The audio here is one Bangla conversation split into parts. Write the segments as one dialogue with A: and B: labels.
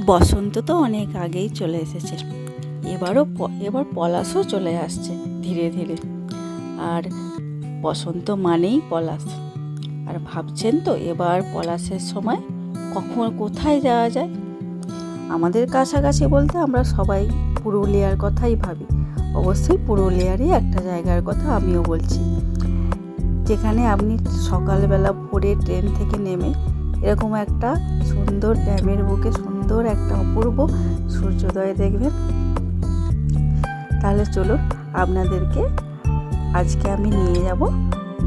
A: বসন্ত তো অনেক আগেই চলে এসেছে, এবার পলাশও চলে আসছে ধীরে ধীরে। আর বসন্ত মানেই পলাশ। আর ভাবছেন তো এবার পলাশের সময় কখন কোথায় যাওয়া যায়? আমাদের কাছাকাছি বলতে আমরা সবাই পুরুলিয়ার কথাই ভাবি। অবশ্যই পুরুলিয়ারই একটা জায়গার কথা আমিও বলছি, যেখানে আপনি সকালবেলা ভোরে ট্রেন থেকে নেমে এরকম একটা সুন্দর ড্যামের বুকে সুন্দর একটা অপূর্ব সূর্যোদয় দেখবেন। তাহলে চলুন, আপনাদেরকে আজকে আমি নিয়ে যাব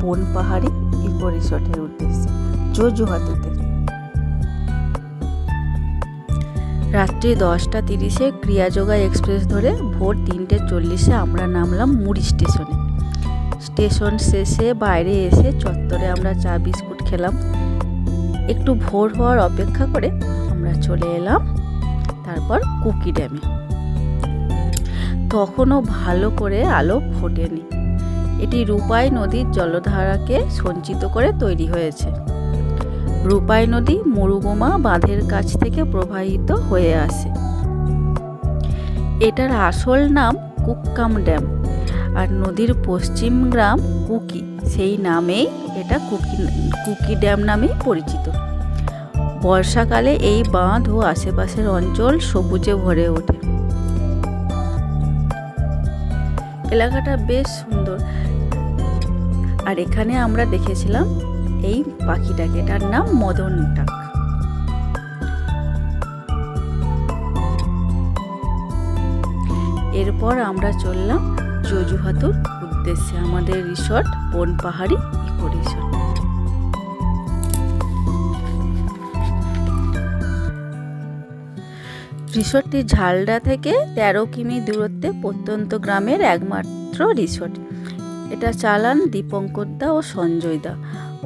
A: বনপাহাড়ি ইকো রিসর্টের উদ্দেশ্যে, জোজোহাতুতে। রাত্রি 10টা 30-এ ক্রিয়াযোগা এক্সপ্রেস ধরে ভোর 3টে 40-এ আমরা নামলাম মুড়ি স্টেশনে। স্টেশন শেষে বাইরে এসে চত্বরে আমরা চা বিস্কুট খেলাম। একটু ভোর হওয়ার অপেক্ষা করে আমরা চলে এলাম তারপর কুকি ড্যামে। তখনও ভালো করে আলো ফোটেনি। এটি রূপাই নদীর জলধারাকে সঞ্চিত করে তৈরি হয়েছে। রূপাই নদী মুরুগুমা বাঁধের কাছ থেকে প্রবাহিত হয়ে আসে। এটার আসল নাম কুক্কাম ড্যাম, আর নদীর পশ্চিম গ্রাম কুকি, সেই নামেই এটা কুকি ড্যাম নামেই পরিচিত। বর্ষাকালে এই বাঁধ ও আশেপাশের অঞ্চল সবুজে ভরে ওঠে। এলাকাটা বেশ সুন্দর। আর এখানে আমরা দেখেছিলাম এই পাখিটাকে, এটার নাম মদন টাক। এরপর আমরা চললাম জোজোহাতুর উদ্দেশ্যে, আমাদের রিসর্ট বনপাহাড়ি ইকো রিসর্ট। রিসর্টটি ঝালদা থেকে 13 কিমি দূরত্বে প্রত্যন্ত গ্রামের একমাত্র রিসর্ট। এটা চালান দীপঙ্কর দা ও সঞ্জয় দা।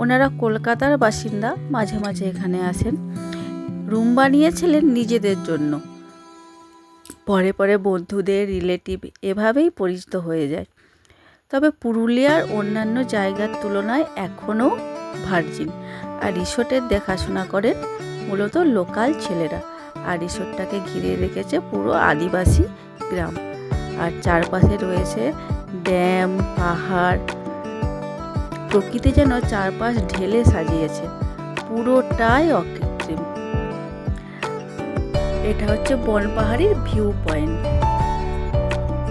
A: ওনারা কলকাতার বাসিন্দা, মাঝে মাঝে এখানে আসেন। রুম বানিয়েছিলেন নিজেদের জন্য, পরে পরে বন্ধুদের, রিলেটিভ এভাবেই পরিচিত হয়ে যায়। তবে পুরুলিয়ার অন্যান্য জায়গার তুলনায় এখনও ভার্জিন। আর রিসোর্টের দেখাশোনা করেন মূলত লোকাল ছেলেরা। আর রিসোর্টটাকে ঘিরে রেখেছে পুরো আদিবাসী গ্রাম। আর চারপাশে রয়েছে ড্যাম, পাহাড়। প্রকৃতি যেন চারপাশ ঢেলে সাজিয়েছে, পুরোটাই অকৃত্রিম। এটা হচ্ছে বনপাহাড়ির ভিউ পয়েন্ট।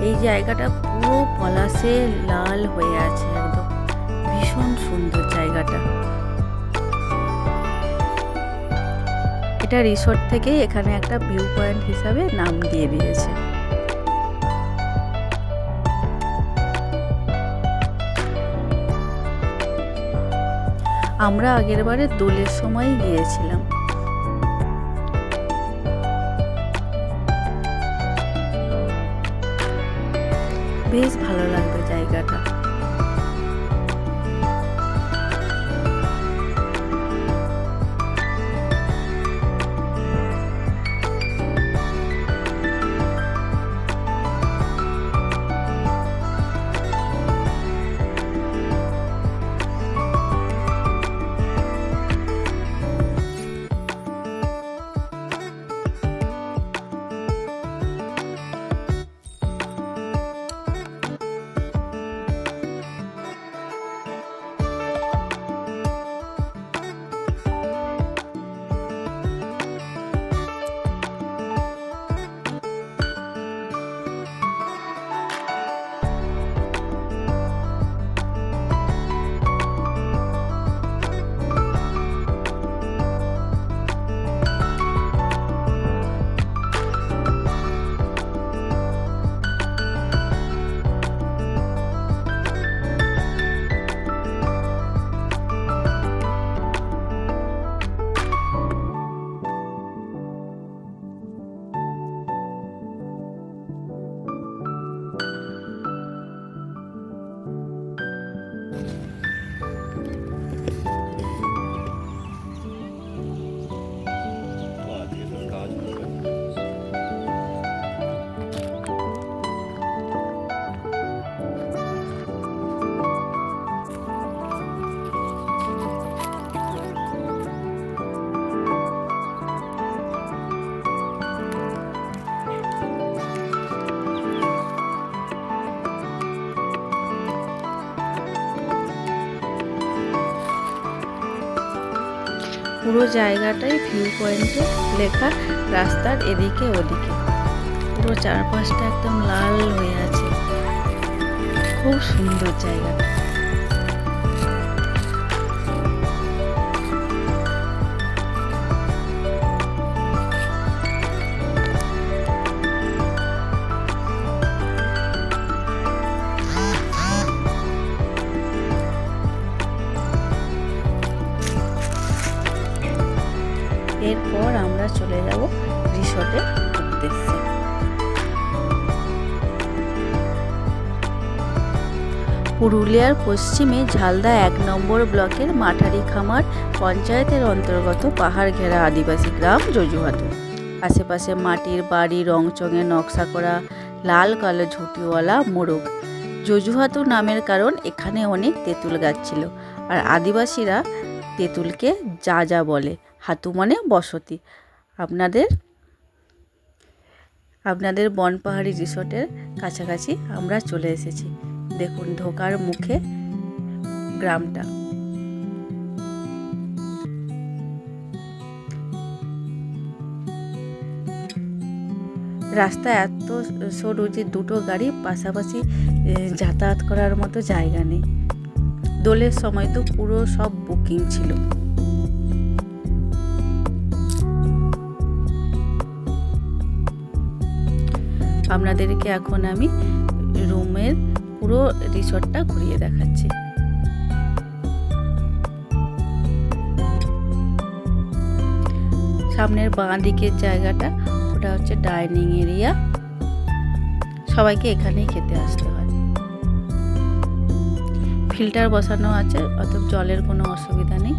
A: এই জায়গাটা পুরো পলাশে লাল হয়ে আছে, একদম ভীষণ সুন্দর জায়গাটা। এটা রিসোর্ট থেকে এখানে একটা ভিউ পয়েন্ট হিসাবে নাম দিয়ে দিয়েছে। আমরা আগেরবারে দোলের সময় গিয়েছিলাম। বেশ ভালো লাগবে জায়গাটা। পুরো জায়গাটাই ভিউ পয়েন্টে লেখা, রাস্তার এদিকে ওদিকে পুরো চারপাশটা একদম লাল হয়ে আছে। খুব সুন্দর জায়গাটা। এরপর আমরা চলে যাব রিসর্টের উদ্দেশ্যে। পুরুলিয়ার পশ্চিমে ঝালদা 1 নম্বর ব্লকের মাঠারি খামার পঞ্চায়েতের অন্তর্গত পাহাড় ঘেরা আদিবাসী গ্রাম জজুহাটু। আশেপাশে মাটির বাড়ি, রংচঙে নকশা করা লাল কালো ঝুঁটিওয়ালা মোরগ। জজুহাটু নামের কারণ এখানে অনেক তেঁতুল গাছ ছিল, আর আদিবাসীরা তেঁতুলকে যা যা বলে। হাতু মানে বসতি। আপনাদের বনপাহাড়ি রিসোর্টের কাছাকাছি আমরা চলে এসেছি। দেখুন ঢোকার মুখে গ্রামটা। রাস্তা এত সরু যে দুটো গাড়ি পাশাপাশি যাতায়াত করার মতো জায়গা নেই। দোলের সময় তো পুরো সব বুকিং ছিল। আপনাদেরকে এখন আমি রুমের পুরো রিসর্টটা ঘুরিয়ে দেখাচ্ছি। সামনের বাঁ দিকের জায়গাটা ওটা হচ্ছে ডাইনিং এরিয়া। সবাইকে এখানেই খেতে আসতে হয়। ফিল্টার বসানো আছে, অতএব জলের কোনো অসুবিধা নেই।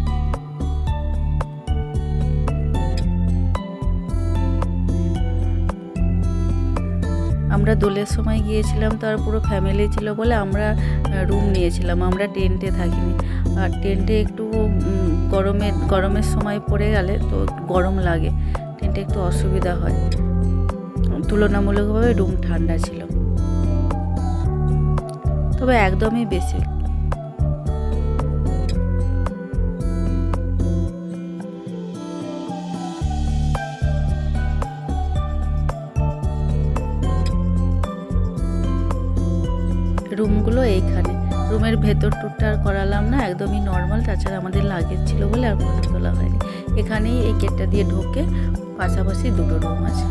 A: আমরা দোলের সময় গিয়েছিলাম, তো আর পুরো ফ্যামিলি ছিল বলে আমরা রুম নিয়েছিলাম, আমরা টেন্টে থাকিনি। আর টেন্টে একটু গরমের সময় পড়ে গেলে তো গরম লাগে, টেন্টে একটু অসুবিধা হয়। তুলনামূলকভাবে রুম ঠান্ডা ছিল, তবে একদমই বেশি। রুমগুলো এইখানে। রুমের ভেতর টুরটা আর করালাম না, একদমই নর্মাল। তাছাড়া আমাদের লাগেজ ছিল বলে আর ফটো তোলা হয়নি। এখানেই এই গেটটা দিয়ে ঢোকে পাশাপাশি দুটো রুম আছে।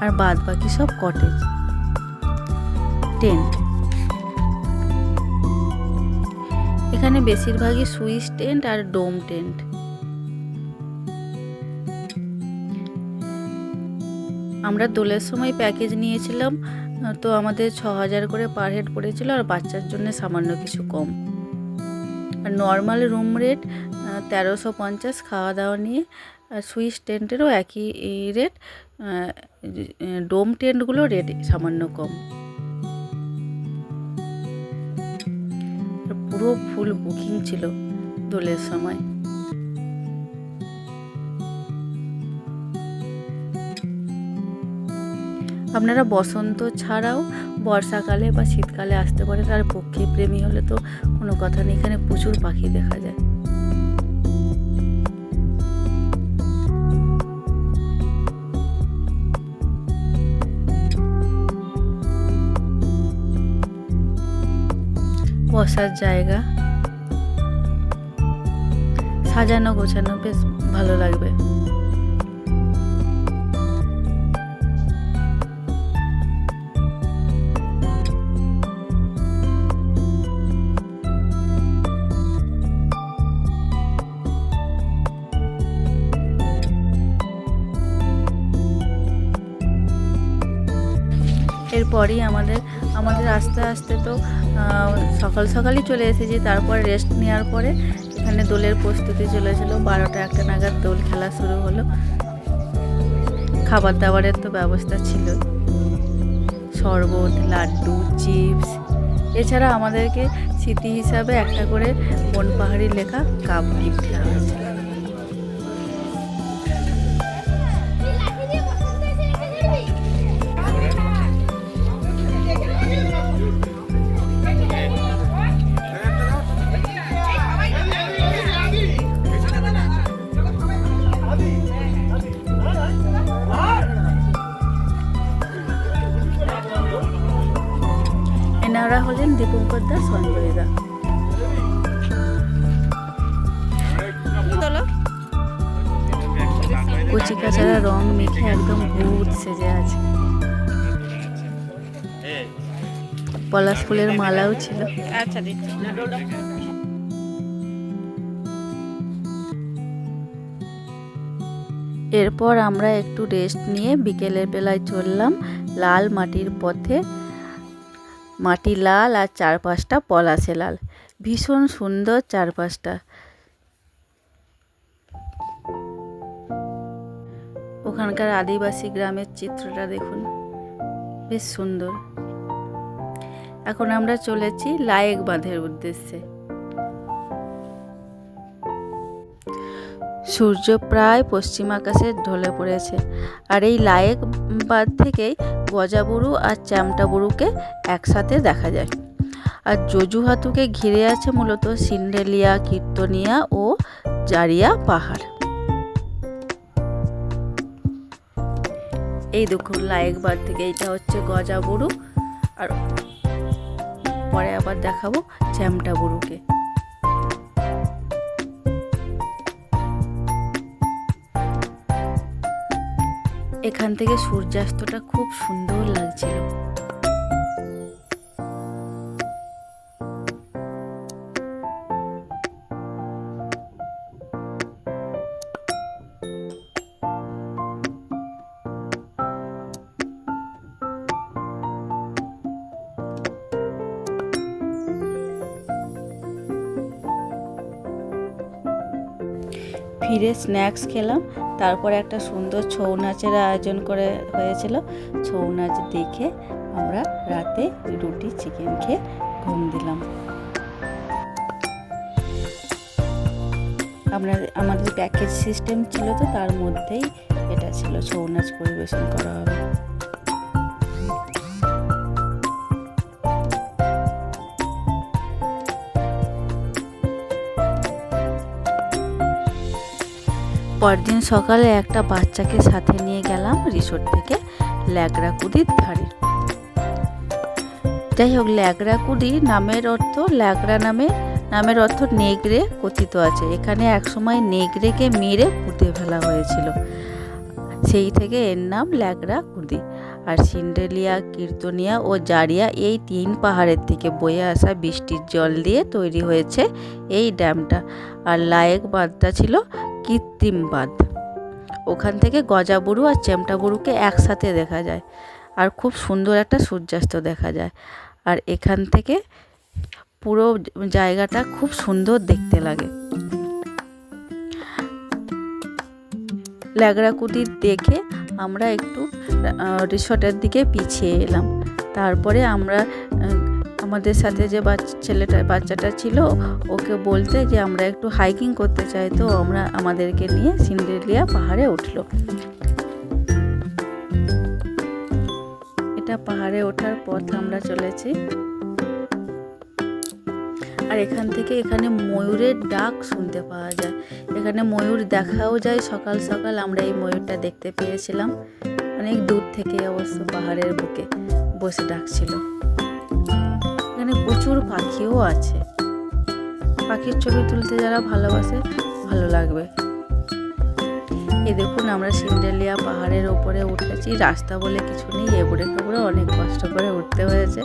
A: আর বাদ বাকি সব কটেজ, টেন্ট। এখানে বেশিরভাগই সুইচ টেন্ট আর ডোম টেন্ট। আমরা দোলের সময় প্যাকেজ নিয়েছিলাম, তো আমাদের 6000 করে পার হেড পড়েছিল, আর বাচ্চার জন্য সামান্য কিছু কম। আর নর্মাল রুম রেট 1350 খাওয়া দাওয়া নিয়ে। আর সুইচ টেন্টেরও একই রেট। ডোম টেন্টগুলো রেট সামান্য কম। পুরো ফুল বুকিং ছিল দোলের সময়। আপনারা বসন্ত ছাড়াও বর্ষাকালে বা শীতকালে আসতে পারেন। আর পক্ষী প্রেমী হলে তো কোনো কথা নেই, এখানে প্রচুর পাখি দেখা যায়। বসার জায়গা সাজানো গোছানো, বেশ ভালো লাগবে। এরপরই আমাদের আস্তে আস্তে তো সকালই চলে এসেছি। তারপর রেস্ট নেওয়ার পরে এখানে দোলের প্রস্তুতি চলেছিল। 12টা-1টা নাগাদ দোল খেলা শুরু হলো। খাবার দাবারের তো ব্যবস্থা ছিল, শরবত, লাড্ডু, চিপস। এছাড়া আমাদেরকে স্মৃতি হিসাবে একটা করে বনপাহাড়ি লেখা কাপ গিফট দেওয়া হয়েছিল। এরা হলেন দীপঙ্কর দা, সঞ্জয় দা। কচি কাচারা রং মেখে একদম ভূত সেজে আছে। পলাশ ফুলের মালাও ছিল।
B: আচ্ছা,
A: এরপর আমরা একটু রেস্ট নিয়ে বিকেলের বেলায় চললাম লাল মাটির পথে। মাটি লাল আর চারপাশটা পলাশে লাল, ভীষণ সুন্দর চারপাশটা। ওখানকার আদিবাসী গ্রামের চিত্রটা দেখুন, বেশ সুন্দর। এখন আমরা চলেছি লায়েক বাঁধের উদ্দেশ্যে। সূর্য প্রায় পশ্চিম আকাশে ঢলে পড়েছে, আর এই লায়েক বাঁধ থেকেই গজাবুরু আর চ্যামটাবুরুকে একসাথে দেখা যায়। আর জজুহাতুকে ঘিরে আছে মূলত সিন্ডেলিয়া, কীর্তনিয়া ও জারিয়া পাহাড়। এই দেখুন লায়েক বাঁধ থেকে এইটা হচ্ছে গজাবুরু, আর পরে আবার দেখাবো চ্যামটাবুরুকে। এখান থেকে সূর্যাস্তটা খুব সুন্দর লাগছিল। ফিরে স্ন্যাক্স খেলাম, তারপরে একটা সুন্দর ছৌ নাচের আয়োজন করে হয়েছিল। ছৌ নাচ দেখে আমরা রাতে রুটি চিকেন খেয়ে ঘুম দিলাম। আমাদের প্যাকেজ সিস্টেম ছিল, তো তার মধ্যেই এটা ছিল, ছৌ নাচ পরিবেশন করা হবে। পরদিন সকালে একটা বাচ্চাকে সাথে নিয়ে গেলাম রিসোর্ট থেকে ল্যাগড়াকুদির ধারে। যাই হোক, ল্যাগড়াকুদি নামের অর্থ, ল্যাগড়া নামের অর্থ নেগড়ে কথিত আছে। এখানে একসময় নেগড়েকে মেরে পুঁতে ফেলা হয়েছিল, সেই থেকে এর নাম ল্যাগড়াকুদি। আর সিন্ডেলিয়া, কীর্তনিয়া ও জারিয়া এই 3 পাহাড়ের থেকে বয়ে আসা বৃষ্টির জল দিয়ে তৈরি হয়েছে এই ড্যামটা। আর লায়েক বাঁধটা ছিল কৃত্রিম বাঁধ। ওখান থেকে গজাবুরু আর চ্যামটাবুরুকে একসাথে দেখা যায়, আর খুব সুন্দর একটা সূর্যাস্ত দেখা যায়। আর এখান থেকে পুরো জায়গাটা খুব সুন্দর দেখতে লাগে। ল্যাগড়াকুদি দেখে আমরা একটু রিসর্টের দিকে পিছিয়ে এলাম। তারপরে আমরা আমাদের সাথে যে বাচ্চাটা ছিল ওকে বলতে যে আমরা একটু হাইকিং করতে চাই, তো আমাদেরকে নিয়ে সিন্ডেলিয়া পাহাড়ে উঠলো। এটা পাহাড়ে ওঠার পথ আমরা চলেছি। আর এখান থেকে এখানে ময়ূরের ডাক শুনতে পাওয়া যায়। এখানে ময়ূর দেখাও যায়। সকাল সকাল আমরা এই ময়ূরটা দেখতে পেয়েছিলাম, অনেক দূর থেকে, অবশ্য পাহাড়ের বুকে বসে ডাকছিল। এখানে প্রচুর পাখিও আছে। পাখির ছবি তুলতে যারা ভালোবাসে, ভালো লাগবে। এই দেখুন, আমরা সিন্ডেলিয়া পাহাড়ের ওপরে উঠেছি। রাস্তা বলে কিছু নেই, এবড়ে খেবড়ে অনেক কষ্ট করে উঠতে হয়েছে।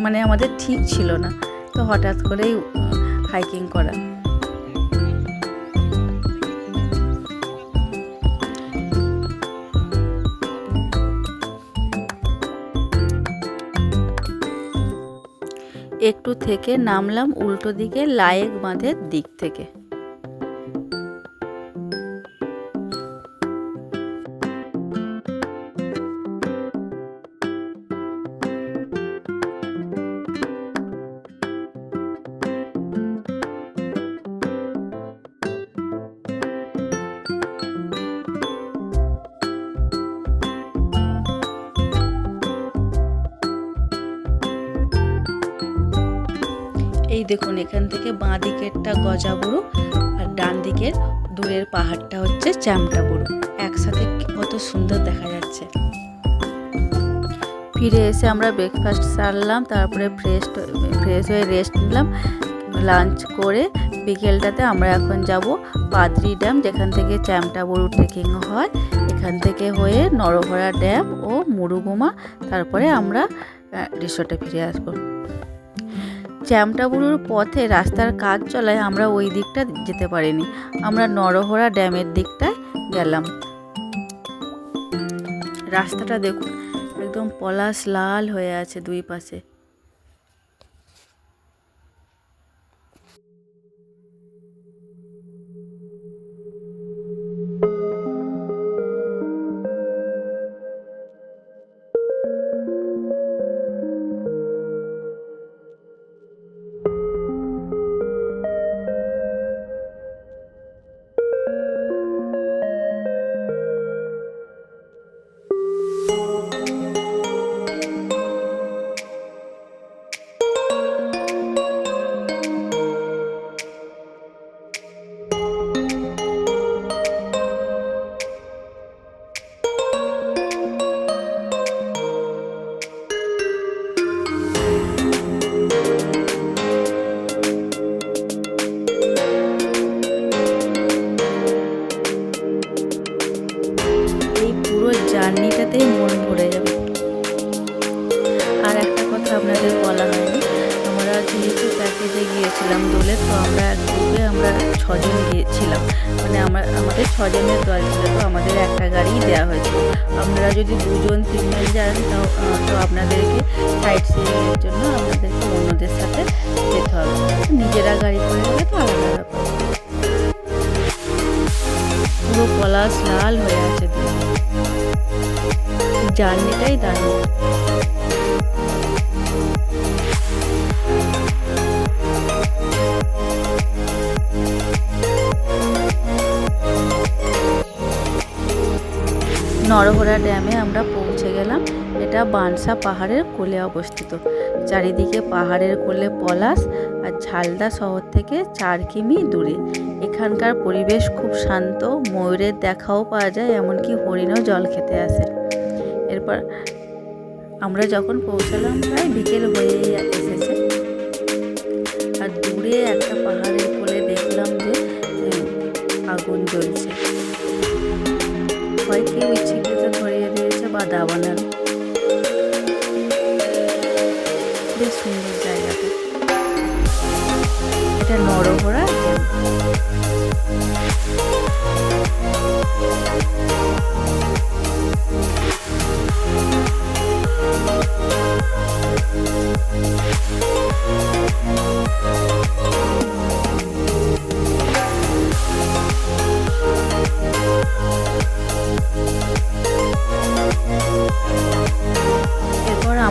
A: মানে আমাদের ঠিক ছিল না, তো হঠাৎ করেই হাইকিং করা। একটু থেকে নামলাম উল্টো দিকে লায়েক বাঁধের দিক থেকে। এই দেখুন, এখান থেকে বাঁ দিকেরটা গজাবুরু আর ডান দিকের দূরের পাহাড়টা হচ্ছে চ্যামটাবুরু। একসাথে কত সুন্দর দেখা যাচ্ছে। ফিরে এসে আমরা ব্রেকফাস্ট সারলাম, তারপরে ফ্রেশ হয়ে রেস্ট নিলাম। লাঞ্চ করে বিকেলটাতে আমরা এখন যাব পাদ্রি ড্যাম, যেখান থেকে চ্যামটাবুরু ট্রেকিং হয়। এখান থেকে হয়ে নরহরা ড্যাম ও মুরুগুমা, তারপরে আমরা রিসোর্টে ফিরে আসব। চ্যামটাবুরুর পথে রাস্তার কাজ চলায় আমরা ওই দিকটা যেতে পারিনি, আমরা নরহরা ড্যামের দিকটায় গেলাম। রাস্তাটা দেখুন, একদম পলাশ লাল হয়ে আছে দুই পাশে। জার্নিটাতেই মন ভরে যাবে। আর একটা কথা আপনাদের বলা হয়নি, আমরা যেহেতু প্যাকেজে গিয়েছিলাম দোলে, তো আমরা গ্রুপে 6 জন গিয়েছিলাম, মানে আমাদের 6 জনের দল ছিল, তো আমাদের একটা গাড়িই দেওয়া হয়েছিল। আপনারা যদি 2 জন 3 জন যান তো আপনাদেরকে সাইট সিইংয়ের জন্য আপনাদেরকে অন্যদের সাথে যেতে হবে। নিজেরা গাড়ি করে গেলে তো আলাদা ব্যাপার। পুরো পলাশ লাল হয়ে আছে, জার্নিটাই দারুণ। নরহরা ড্যামে আমরা পৌঁছে গেলাম। এটা বানসা পাহাড়ের কোলে অবস্থিত। চারিদিকে পাহাড়ের কোলে পলাশ, আর ঝালদা শহর থেকে 4 কিমি দূরে। এখানকার পরিবেশ খুব শান্ত, ময়ূরের দেখাও পাওয়া যায়, এমনকি হরিণও জল খেতে আসে। এরপর আমরা যখন পৌঁছালাম প্রায় বিকেল হয়ে এসেছে, আর দূরে একটা পাহাড়ের কোলে দেখলাম যে আগুন জ্বলছে। হয় কেউ ইচ্ছেকৃত ধরিয়ে দিয়েছে বা দাবানার। বেশ সুন্দর জায়গাটা। এটা নরহরা ড্যাম।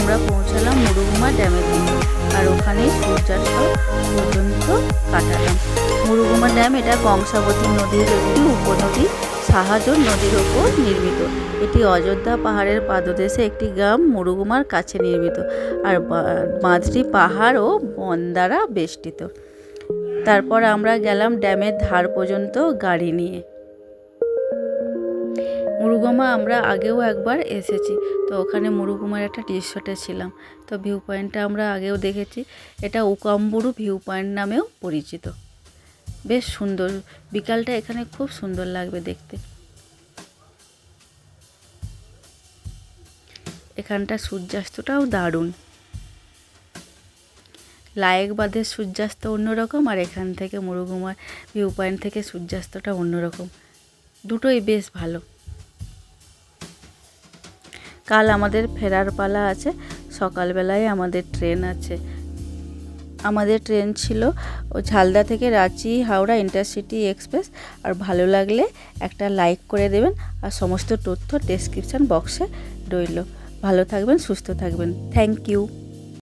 A: আমরা পৌঁছালাম মুরুগুমা ড্যামের দিকে, আর ওখানে সূর্যাস্ত পর্যন্ত কাটালাম। মুরুগুমা ড্যাম এটা কংসাবতী নদীর একটি উপনদী, সাহাজন নদীর ওপর নির্মিত। এটি অযোধ্যা পাহাড়ের পাদদেশে একটি গ্রাম মুরুগুমার কাছে নির্মিত, আর বাঁধটি পাহাড় ও বন দ্বারা বেষ্টিত। তারপর আমরা গেলাম ড্যামের ধার পর্যন্ত গাড়ি নিয়ে। মুরুগুমা আমরা আগেও একবার এসেছি, তো ওখানে মুরুগুমার একটা রিসোর্টে ছিলাম, তো ভিউ পয়েন্টটা আমরা আগেও দেখেছি। এটা উকাম্বুরু ভিউ পয়েন্ট নামেও পরিচিত। বেশ সুন্দর, বিকালটা এখানে খুব সুন্দর লাগবে দেখতে। এখানটা সূর্যাস্তটাও দারুণ। লায়েক বাঁধের সূর্যাস্ত অন্যরকম, আর এখান থেকে মুরুগুমার ভিউ পয়েন্ট থেকে সূর্যাস্তটা অন্যরকম। দুটোই বেশ ভালো। কাল আমাদের ফেরার পালা আছে, সকালবেলায় আমাদের ট্রেন আছে। আমাদের ট্রেন ছিল ঝালদা থেকে রাঁচি হাওড়া ইন্টারসিটি এক্সপ্রেস। আর ভালো লাগলে একটা লাইক করে দেবেন, আর সমস্ত তথ্য ডেসক্রিপশান বক্সে রইল। ভালো থাকবেন, সুস্থ থাকবেন। Thank you.